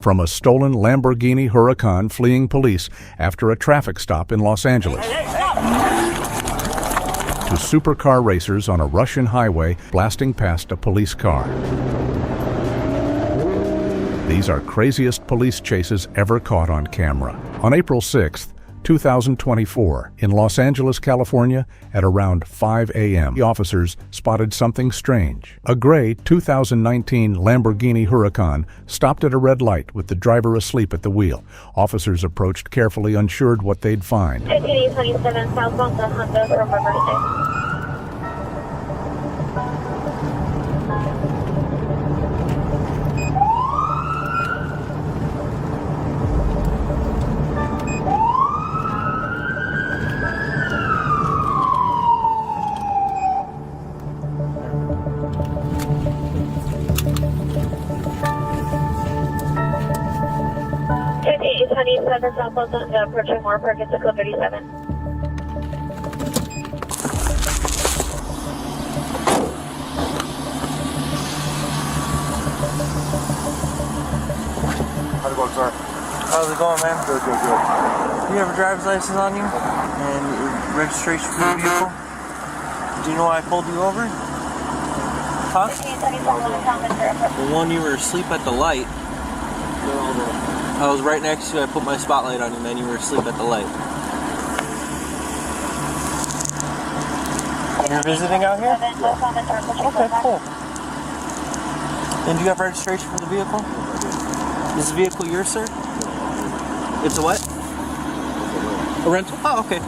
From a stolen Lamborghini Huracan fleeing police after a traffic stop in Los Angeles, to supercar racers on a Russian highway blasting past a police car. These are craziest police chases ever caught on camera. On April 6th, 2024, in Los Angeles, California, at around 5 a.m., the officers spotted something strange. A gray 2019 Lamborghini Huracan stopped at a red light with the driver asleep at the wheel. Officers approached carefully, unsure what they'd find. 27 southbound Honda from Riverside. Southbound Honda approaching Moore Park at Club 37. How's it going, sir? How's it going, man? Good. Do you have a driver's license on you? And registration for the vehicle? Do you know why I pulled you over? Huh? The one you were asleep at the light. I was right next to you. I put my spotlight on you, man. You were asleep at the light. You're visiting out here? Okay, cool. And do you have registration for the vehicle? Is the vehicle yours, sir? It's a what? A rental? Oh, okay.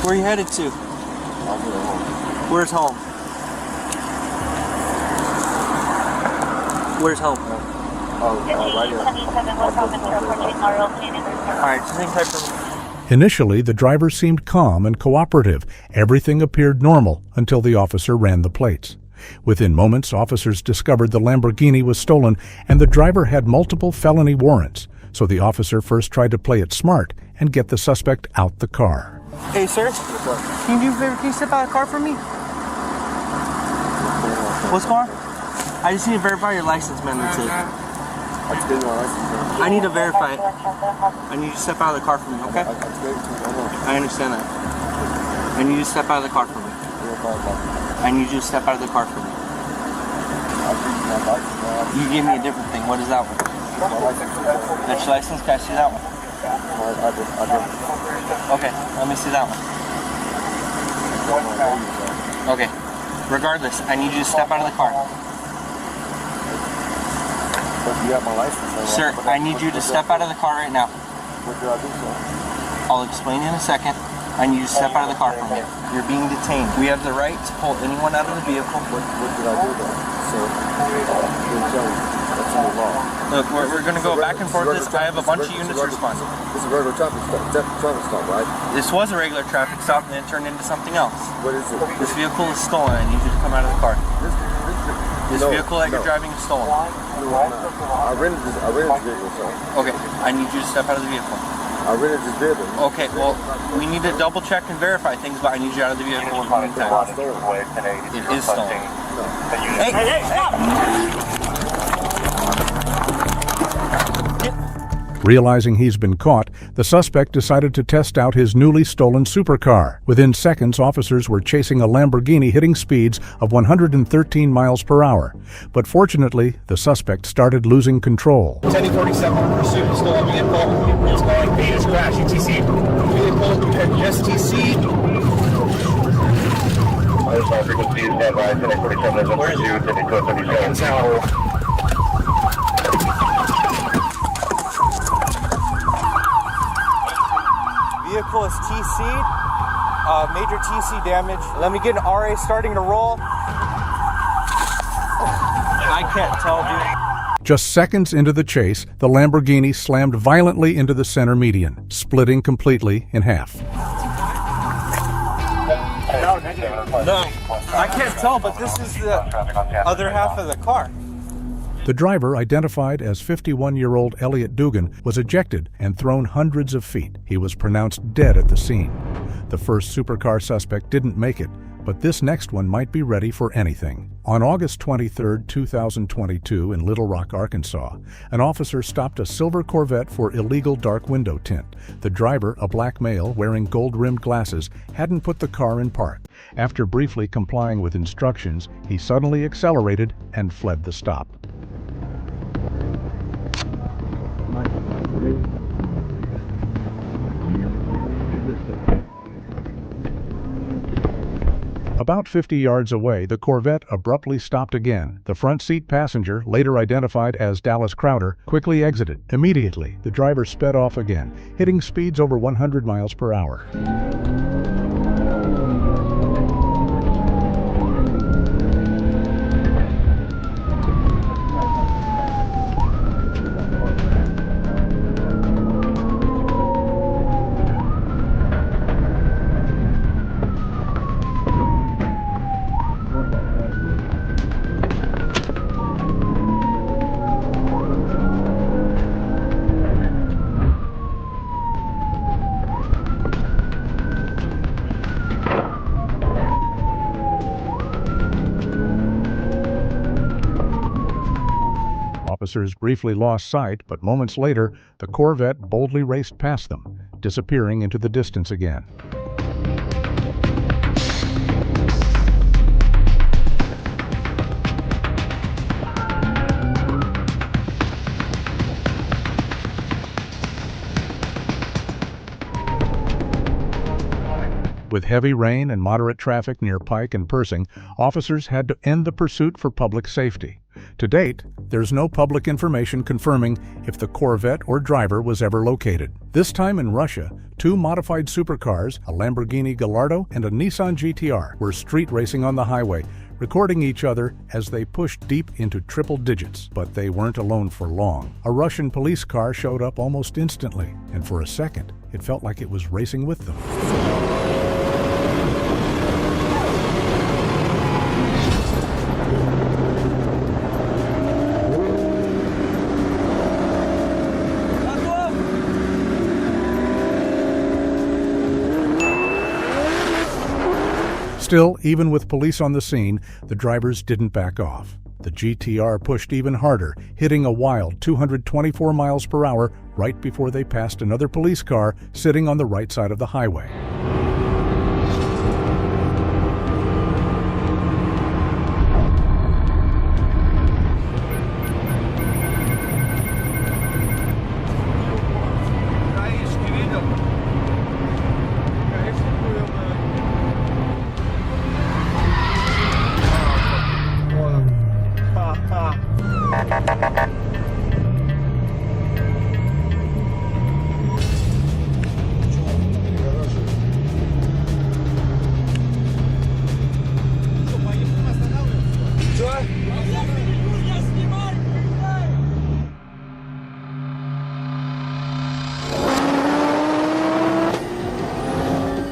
Where are you headed to? Where's home? Where's home? Right here. Alright, just hang tight for me. Initially, the driver seemed calm and cooperative. Everything appeared normal until the officer ran the plates. Within moments, officers discovered the Lamborghini was stolen and the driver had multiple felony warrants. So the officer first tried to play it smart and get the suspect out the car. Hey, sir. Can you do a favor? Can you step out of the car for me? What's going on? I just need to verify your license, man. That's it. I need to verify it. I need you to step out of the car for me, okay? I understand that. I need you to step out of the car for me. I need you to step out of the car for me. You gave me a different thing. What is that one? That's your license? Can I see that one? Okay, let me see that one. Okay. Regardless, I need you to step out of the car. You have my license. Sir, I need you to step out of the car right now. What did I do, sir? I'll explain in a second. I need you to step out of the car from me. You're being detained. We have the right to pull anyone out of the vehicle. What did I do, though? Sir, that's in the law. Look, we're going to go back and forth this. I have a bunch of units responding. This is a regular traffic stop, right? This was a regular traffic stop and then it turned into something else. What is it? This vehicle is stolen. I need you to come out of the car. This vehicle that you're driving is stolen. I rented this vehicle, sir. Okay, I need you to step out of the vehicle. I rented this vehicle. Okay, well, we need to double check and verify things, but I need you out of the vehicle in the meantime. It is stolen. Hey, stop! Realizing he's been caught, the suspect decided to test out his newly stolen supercar. Within seconds, officers were chasing a Lamborghini hitting speeds of 113 miles per hour. But fortunately, the suspect started losing control. 1047 pursuit, stolen vehicle. It's going Venus crash, UTC. Vehicle, STC. Frequency is standby, 1047 is on pursuit, 1037. Vehicle is TC'd, major TC damage. Let me get an RA starting to roll. I can't tell, dude. Just seconds into the chase, the Lamborghini slammed violently into the center median, splitting completely in half. No, I can't tell, but this is the other half of the car. The driver, identified as 51-year-old Elliot Dugan, was ejected and thrown hundreds of feet. He was pronounced dead at the scene. The first supercar suspect didn't make it, But this next one might be ready for anything. On August 23, 2022, in Little Rock, Arkansas, an officer stopped a silver Corvette for illegal dark window tint. The driver, a black male wearing gold-rimmed glasses, hadn't put the car in park. After briefly complying with instructions, he suddenly accelerated and fled the stop. About 50 yards away, the Corvette abruptly stopped again. The front seat passenger, later identified as Dallas Crowder, quickly exited. Immediately, the driver sped off again, hitting speeds over 100 miles per hour. Officers briefly lost sight, but moments later, the Corvette boldly raced past them, disappearing into the distance again. With heavy rain and moderate traffic near Pike and Persing, officers had to end the pursuit for public safety. To date, there's no public information confirming if the Corvette or driver was ever located. This time in Russia, two modified supercars, a Lamborghini Gallardo and a Nissan GTR, were street racing on the highway, recording each other as they pushed deep into triple digits. But they weren't alone for long. A Russian police car showed up almost instantly, and for a second, it felt like it was racing with them. Still, even with police on the scene, the drivers didn't back off. The GTR pushed even harder, hitting a wild 224 miles per hour right before they passed another police car sitting on the right side of the highway.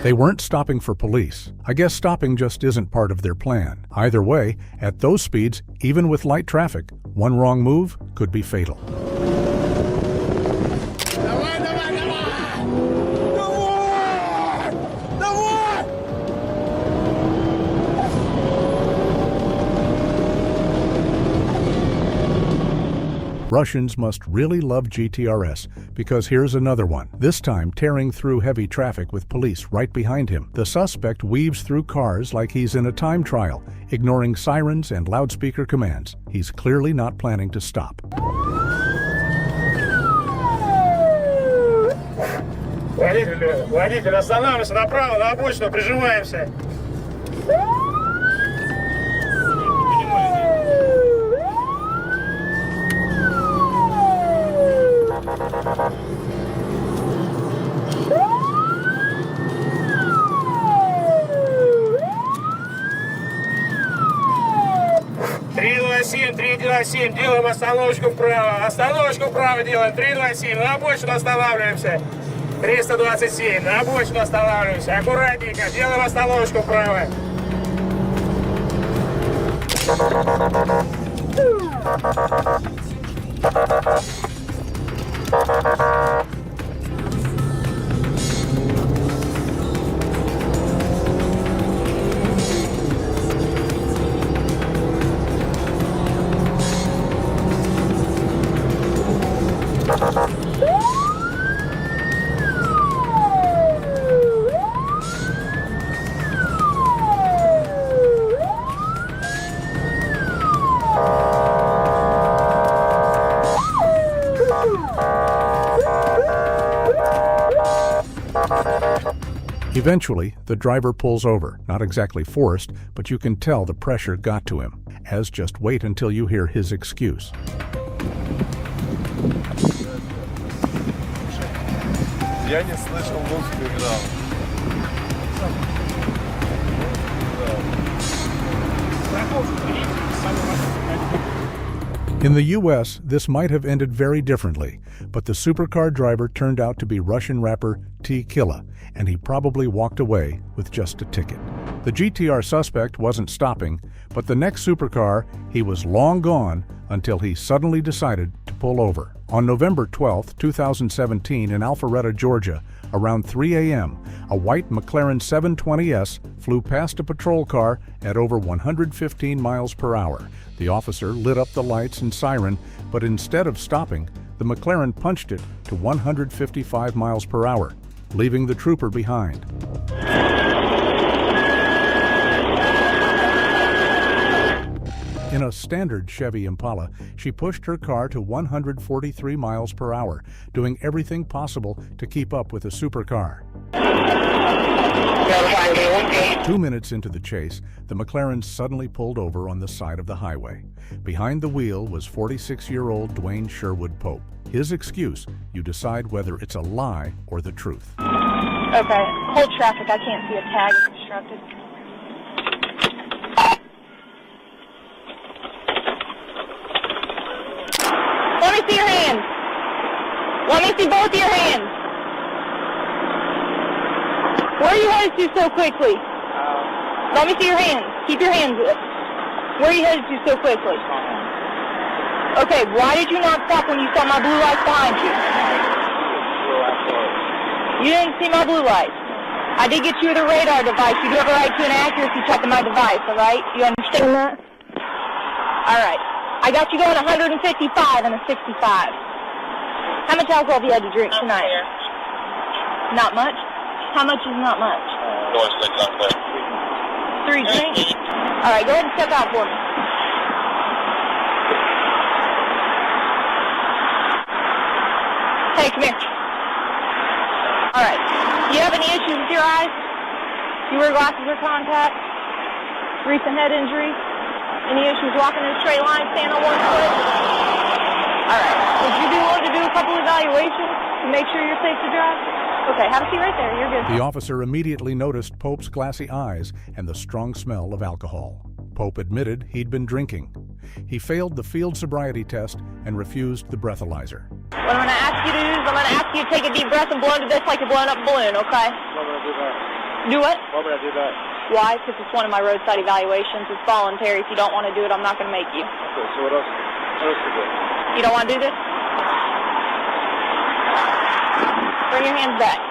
They weren't stopping for police. I guess stopping just isn't part of their plan. Either way, at those speeds, even with light traffic, one wrong move could be fatal. Russians must really love GTRS, because here's another one, this time tearing through heavy traffic with police right behind him. The suspect weaves through cars like he's in a time trial, ignoring sirens and loudspeaker commands. He's clearly not planning to stop. Водитель, останавливаемся направо, на обочину, прижимаемся. 327, 327, делаем остановочку вправо делаем, 327, на обочину останавливаемся, 327, на обочину останавливаемся, аккуратненько, делаем остановочку вправо. Eventually, the driver pulls over, not exactly forced, but you can tell the pressure got to him. As just wait until you hear his excuse. Я не слышал, музыку играл. In the U.S., this might have ended very differently, but the supercar driver turned out to be Russian rapper T-Killa, and he probably walked away with just a ticket. The GTR suspect wasn't stopping, but the next supercar, he was long gone until he suddenly decided to pull over. On November 12, 2017, in Alpharetta, Georgia, around 3 a.m., a white McLaren 720S flew past a patrol car at over 115 miles per hour. The officer lit up the lights and siren, but instead of stopping, the McLaren punched it to 155 miles per hour, leaving the trooper behind. In a standard Chevy Impala, she pushed her car to 143 miles per hour, doing everything possible to keep up with a supercar. 2 minutes into the chase, the McLaren suddenly pulled over on the side of the highway. Behind the wheel was 46-year-old Dwayne Sherwood Pope. His excuse, you decide whether it's a lie or the truth. Okay, hold traffic. I can't see a tag constructed. Let me see your hands. Let me see both of your hands. Where are you headed to so quickly? Let me see your hands. Keep your hands up. Where are you headed to so quickly? Okay, why did you not stop when you saw my blue lights behind you? You didn't see my blue lights. I did get you with a radar device. You do have a right to an accuracy check on my device, all right? You understand that? All right. I got you going 155 and a 65. How much alcohol have you had to drink tonight? Not much? How much is not much? 3 drinks? All right, go ahead and step out for me. Hey, come here. All right. Do you have any issues with your eyes? Do you wear glasses or contacts? Recent head injury? Any issues walking in a straight line, standing on one foot? All right. Would you be willing to do a couple evaluations to make sure you're safe to drive? Okay, have a seat right there. You're good. The officer immediately noticed Pope's glassy eyes and the strong smell of alcohol. Pope admitted he'd been drinking. He failed the field sobriety test and refused the breathalyzer. What I'm going to ask you to do is I'm going to ask you to take a deep breath and blow into this like you're blowing up a balloon, okay? Why would I do that? Do what? Why would I do that? Why? Because it's one of my roadside evaluations. It's voluntary. If you don't want to do it, I'm not going to make you. Okay, so what else? What else to do? You don't want to do this? Bring your hands back.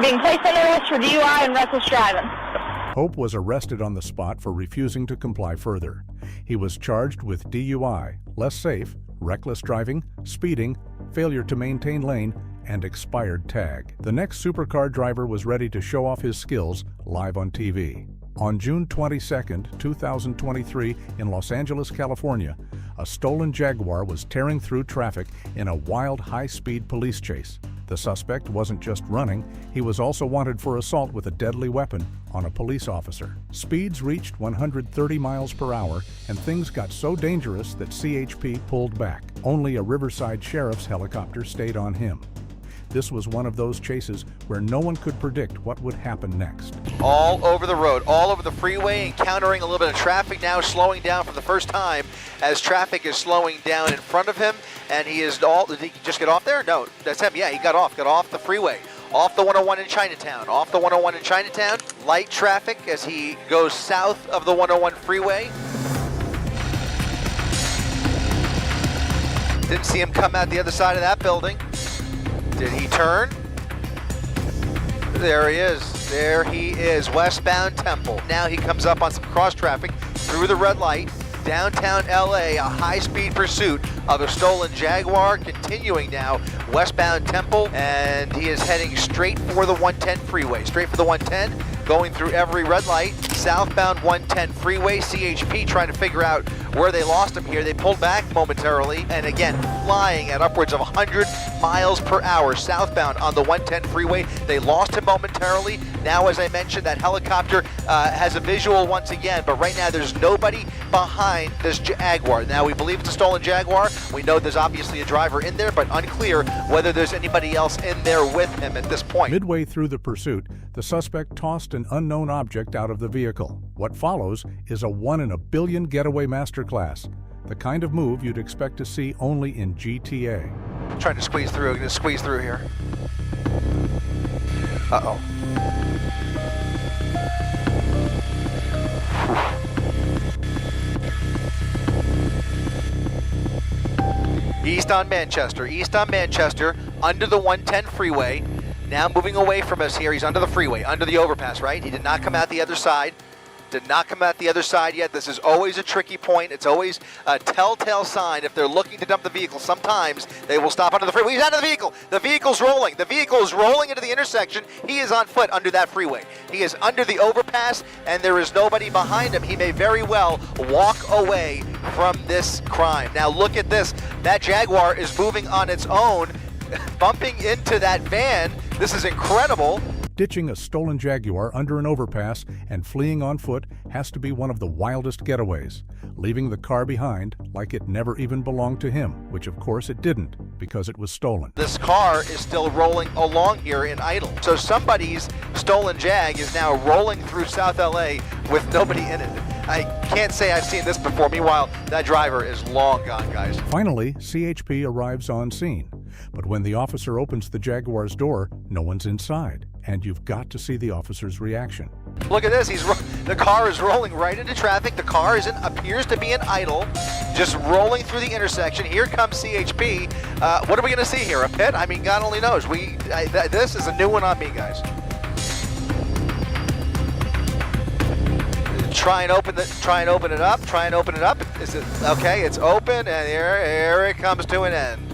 Being placed under arrest for DUI and reckless driving. Pope was arrested on the spot for refusing to comply further. He was charged with DUI, less safe, reckless driving, speeding, failure to maintain lane, and expired tag. The next supercar driver was ready to show off his skills live on TV. On June 22, 2023, in Los Angeles, California, a stolen Jaguar was tearing through traffic in a wild, high-speed police chase. The suspect wasn't just running, he was also wanted for assault with a deadly weapon on a police officer. Speeds reached 130 miles per hour, and things got so dangerous that CHP pulled back. Only a Riverside sheriff's helicopter stayed on him. This was one of those chases where no one could predict what would happen next. All over the road, all over the freeway, encountering a little bit of traffic now, slowing down for the first time as traffic is slowing down in front of him. And he is did he just get off there? No, that's him. Yeah, he got off the freeway. Off the 101 in Chinatown, off the 101 in Chinatown. Light traffic as he goes south of the 101 freeway. Didn't see him come out the other side of that building. Did he turn? There he is. There he is, westbound Temple. Now he comes up on some cross traffic through the red light. Downtown LA, a high-speed pursuit of a stolen Jaguar, continuing now westbound Temple, and he is heading straight for the 110 freeway. Straight for the 110, going through every red light. Southbound 110 freeway, CHP trying to figure out where they lost him here. They pulled back momentarily, and again, flying at upwards of 100 miles per hour southbound on the 110 freeway. They lost him momentarily. Now, as I mentioned, that helicopter has a visual once again, but right now there's nobody behind this Jaguar. Now, we believe it's a stolen Jaguar. We know there's obviously a driver in there, but unclear whether there's anybody else in there with him at this point. Midway through the pursuit, the suspect tossed an unknown object out of the vehicle. What follows is a 1 in a billion getaway masterclass, the kind of move you'd expect to see only in GTA. Trying to squeeze through, gonna squeeze through here. Uh-oh. East on Manchester, under the 110 freeway. Now moving away from us here. He's under the freeway, under the overpass, right? He did not come out the other side. Did not come out the other side yet. This is always a tricky point. It's always a telltale sign. If they're looking to dump the vehicle, sometimes they will stop under the freeway. He's out of the vehicle. The vehicle's rolling. The vehicle is rolling into the intersection. He is on foot under that freeway. He is under the overpass, and there is nobody behind him. He may very well walk away from this crime. Now look at this. That Jaguar is moving on its own, bumping into that van. This is incredible. Ditching a stolen Jaguar under an overpass and fleeing on foot has to be one of the wildest getaways, leaving the car behind like it never even belonged to him, which of course it didn't, because it was stolen. This car is still rolling along here in idle. So somebody's stolen Jag is now rolling through South LA with nobody in it. I can't say I've seen this before. Meanwhile, that driver is long gone, guys. Finally, CHP arrives on scene. But when the officer opens the Jaguar's door, no one's inside. And you've got to see the officer's reaction. Look at this. The car is rolling right into traffic. The car appears to be in idle, just rolling through the intersection. Here comes CHP. What are we going to see here? A pit? I mean, God only knows. This is a new one on me, guys. Try and open it up. Is it okay? It's open, and here it comes to an end.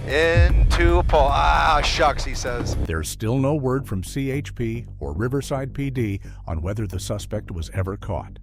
Into a pole. Ah, shucks, he says. There's still no word from CHP or Riverside PD on whether the suspect was ever caught.